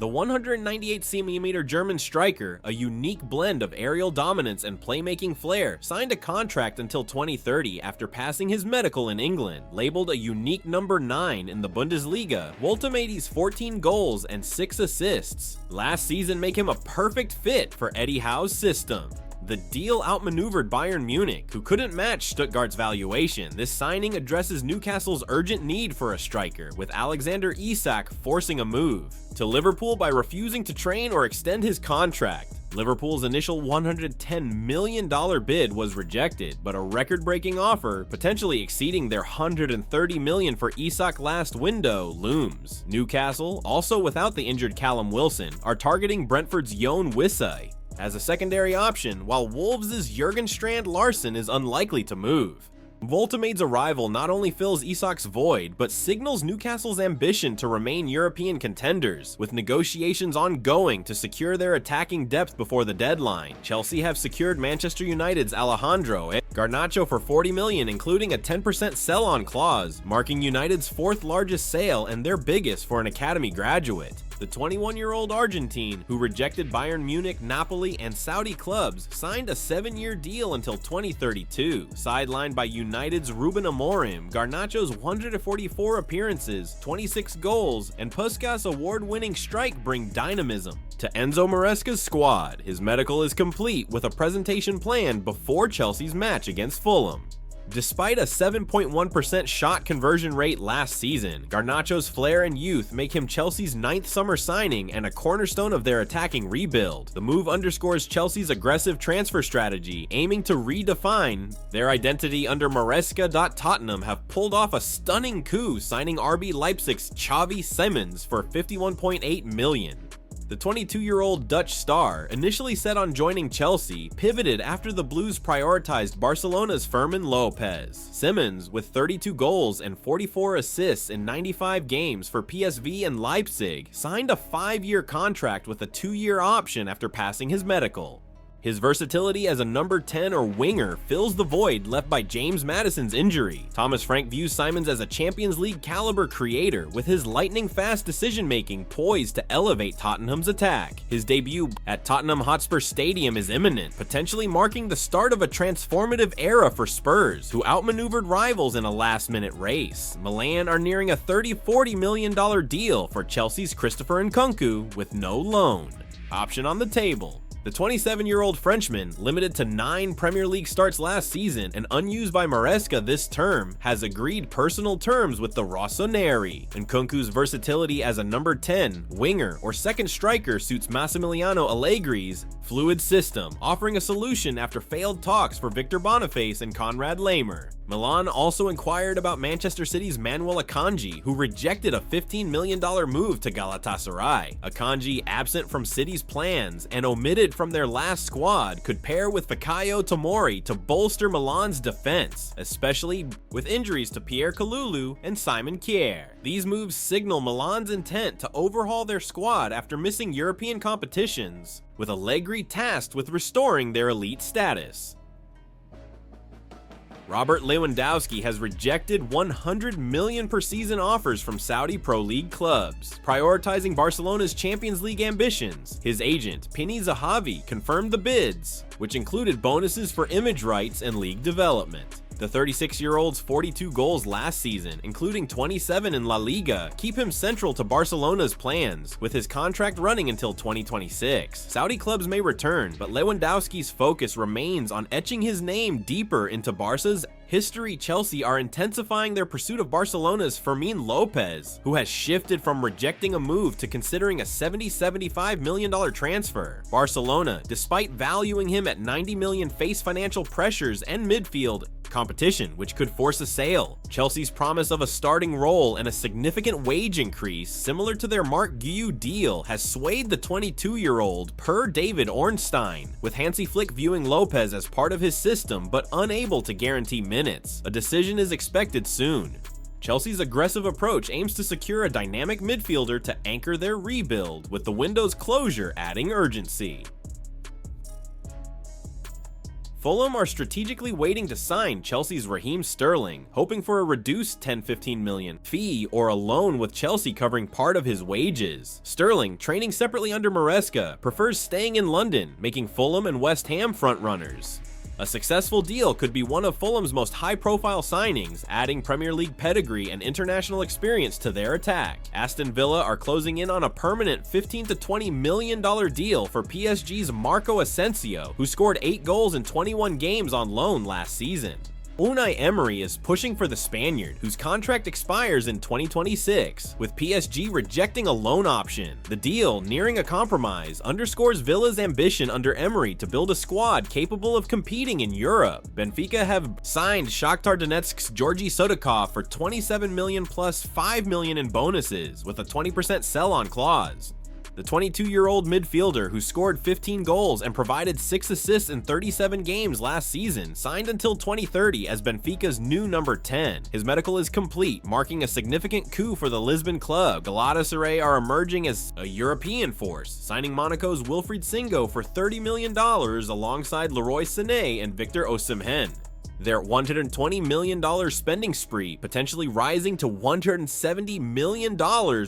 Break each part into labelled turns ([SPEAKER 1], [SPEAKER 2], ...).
[SPEAKER 1] The 198cm German striker, a unique blend of aerial dominance and playmaking flair, signed a contract until 2030 after passing his medical in England. Labeled a unique number 9 in the Bundesliga, Woltemade's 14 goals and 6 assists last season make him a perfect fit for Eddie Howe's system. The deal outmaneuvered Bayern Munich, who couldn't match Stuttgart's valuation. This signing addresses Newcastle's urgent need for a striker, with Alexander Isak forcing a move to Liverpool by refusing to train or extend his contract. Liverpool's initial $110 million bid was rejected, but a record-breaking offer, potentially exceeding their $130 million for Isak last window, looms. Newcastle, also without the injured Callum Wilson, are targeting Brentford's Yoane Wissa as a secondary option, while Wolves' Jørgen Strand Larsen is unlikely to move. Woltemade's arrival not only fills Isak's void, but signals Newcastle's ambition to remain European contenders, with negotiations ongoing to secure their attacking depth before the deadline. Chelsea have secured Manchester United's Alejandro Garnacho for $40 million, including a 10% sell-on clause, marking United's fourth largest sale and their biggest for an academy graduate. The 21-year-old Argentine, who rejected Bayern Munich, Napoli, and Saudi clubs, signed a 7-year deal until 2032. Sidelined by United's Ruben Amorim, Garnacho's 144 appearances, 26 goals, and Puskás award-winning strike bring dynamism to Enzo Maresca's squad. His medical is complete, with a presentation planned before Chelsea's match against Fulham. Despite a 7.1% shot conversion rate last season, Garnacho's flair and youth make him Chelsea's 9th summer signing and a cornerstone of their attacking rebuild. The move underscores Chelsea's aggressive transfer strategy, aiming to redefine their identity under Maresca. Tottenham have pulled off a stunning coup, signing RB Leipzig's Xavi Simons for $51.8 million. The 22-year-old Dutch star, initially set on joining Chelsea, pivoted after the Blues prioritized Barcelona's Fermin Lopez. Simons, with 32 goals and 44 assists in 95 games for PSV and Leipzig, signed a 5-year contract with a 2-year option after passing his medical. His versatility as a number 10 or winger fills the void left by James Maddison's injury. Thomas Frank views Simons as a Champions League caliber creator, with his lightning-fast decision-making poised to elevate Tottenham's attack. His debut at Tottenham Hotspur Stadium is imminent, potentially marking the start of a transformative era for Spurs, who outmaneuvered rivals in a last-minute race. Milan are nearing a $30–40 million deal for Chelsea's Christopher Nkunku with no loan option on the table. The 27-year-old Frenchman, limited to 9 Premier League starts last season and unused by Maresca this term, has agreed personal terms with the Rossoneri. Nkunku's versatility as a number 10, winger, or second striker suits Massimiliano Allegri's fluid system, offering a solution after failed talks for Victor Boniface and Konrad Laimer. Milan also inquired about Manchester City's Manuel Akanji, who rejected a $15 million move to Galatasaray. Akanji, absent from City's plans and omitted from their last squad, could pair with Fikayo Tomori to bolster Milan's defense, especially with injuries to Pierre Kalulu and Simon Kjær. These moves signal Milan's intent to overhaul their squad after missing European competitions, with Allegri tasked with restoring their elite status. Robert Lewandowski has rejected $100 million per season offers from Saudi Pro League clubs, prioritizing Barcelona's Champions League ambitions. His agent, Pini Zahavi, confirmed the bids, which included bonuses for image rights and league development. The 36-year-old's 42 goals last season, including 27 in La Liga, keep him central to Barcelona's plans, with his contract running until 2026. Saudi clubs may return, but Lewandowski's focus remains on etching his name deeper into Barca's history. Chelsea are intensifying their pursuit of Barcelona's Fermin Lopez, who has shifted from rejecting a move to considering a $70–75 million transfer. Barcelona, despite valuing him at $90 million, face financial pressures and midfield competition, which could force a sale. Chelsea's promise of a starting role and a significant wage increase, similar to their Mark Guiu deal, has swayed the 22-year-old, per David Ornstein, with Hansi Flick viewing Lopez as part of his system but unable to guarantee minutes. A decision is expected soon. Chelsea's aggressive approach aims to secure a dynamic midfielder to anchor their rebuild, with the window's closure adding urgency. Fulham are strategically waiting to sign Chelsea's Raheem Sterling, hoping for a reduced 10-15 million fee or a loan with Chelsea covering part of his wages. Sterling, training separately under Maresca, prefers staying in London, making Fulham and West Ham frontrunners. A successful deal could be one of Fulham's most high-profile signings, adding Premier League pedigree and international experience to their attack. Aston Villa are closing in on a permanent $15 to $20 million deal for PSG's Marco Asensio, who scored 8 goals in 21 games on loan last season. Unai Emery is pushing for the Spaniard, whose contract expires in 2026, with PSG rejecting a loan option. The deal, nearing a compromise, underscores Villa's ambition under Emery to build a squad capable of competing in Europe. Benfica have signed Shakhtar Donetsk's Georgi Sodikov for $27 million plus $5 million in bonuses, with a 20% sell-on clause. The 22-year-old midfielder, who scored 15 goals and provided 6 assists in 37 games last season, signed until 2030 as Benfica's new number 10. His medical is complete, marking a significant coup for the Lisbon club. Galatasaray are emerging as a European force, signing Monaco's Wilfried Singo for $30 million alongside Leroy Sané and Victor Osimhen. Their $120 million spending spree potentially rising to $170 million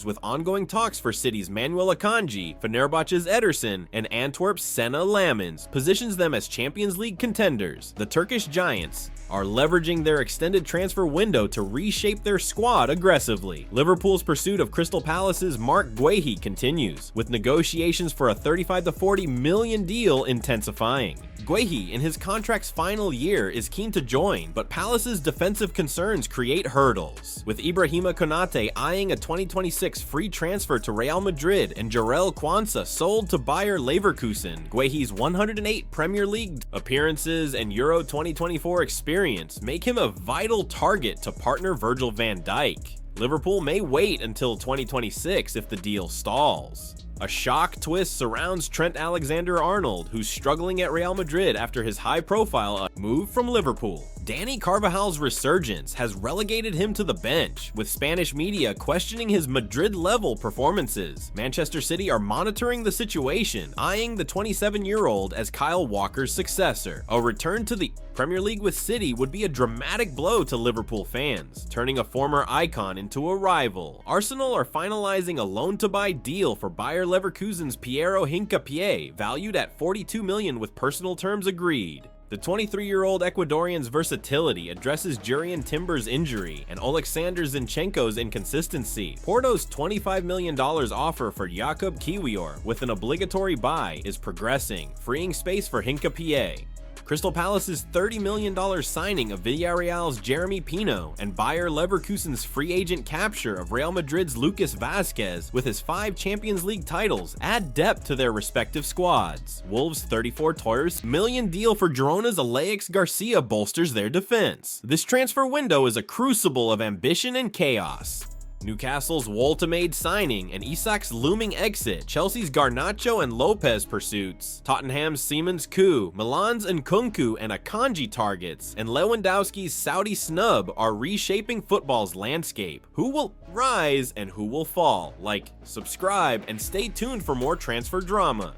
[SPEAKER 1] with ongoing talks for City's Manuel Akanji, Fenerbahce's Ederson, and Antwerp's Senna Lamens positions them as Champions League contenders. The Turkish giants are leveraging their extended transfer window to reshape their squad aggressively. Liverpool's pursuit of Crystal Palace's Mark Guehi continues, with negotiations for a $35 to $40 million deal intensifying. Guehi, in his contract's final year, is keen to join, but Palace's defensive concerns create hurdles, with Ibrahima Konate eyeing a 2026 free transfer to Real Madrid and Jarell Quansah sold to Bayer Leverkusen. Guehi's 108 Premier League appearances and Euro 2024 experience make him a vital target to partner Virgil van Dijk. Liverpool may wait until 2026 if the deal stalls. A shock twist surrounds Trent Alexander-Arnold, who's struggling at Real Madrid after his high-profile move from Liverpool. Dani Carvajal's resurgence has relegated him to the bench, with Spanish media questioning his Madrid-level performances. Manchester City are monitoring the situation, eyeing the 27-year-old as Kyle Walker's successor. A return to the Premier League with City would be a dramatic blow to Liverpool fans, turning a former icon into a rival. Arsenal are finalizing a loan-to-buy deal for Bayer Leverkusen's Piero Hincapié, valued at $42 million with personal terms agreed. The 23-year-old Ecuadorian's versatility addresses Jurrien Timber's injury and Oleksandr Zinchenko's inconsistency. Porto's $25 million offer for Jakub Kiwior with an obligatory buy is progressing, freeing space for Hincapié. Crystal Palace's $30 million signing of Villarreal's Jeremy Pino and Bayer Leverkusen's free agent capture of Real Madrid's Lucas Vazquez with his 5 Champions League titles add depth to their respective squads. Wolves' $34 million deal for Girona's Alex Garcia bolsters their defense. This transfer window is a crucible of ambition and chaos. Newcastle's Woltemade signing and Isak's looming exit, Chelsea's Garnacho and Lopez pursuits, Tottenham's Siemens coup, Milan's Nkunku and Akanji targets, and Lewandowski's Saudi snub are reshaping football's landscape. Who will rise and who will fall? Like, subscribe, and stay tuned for more transfer drama.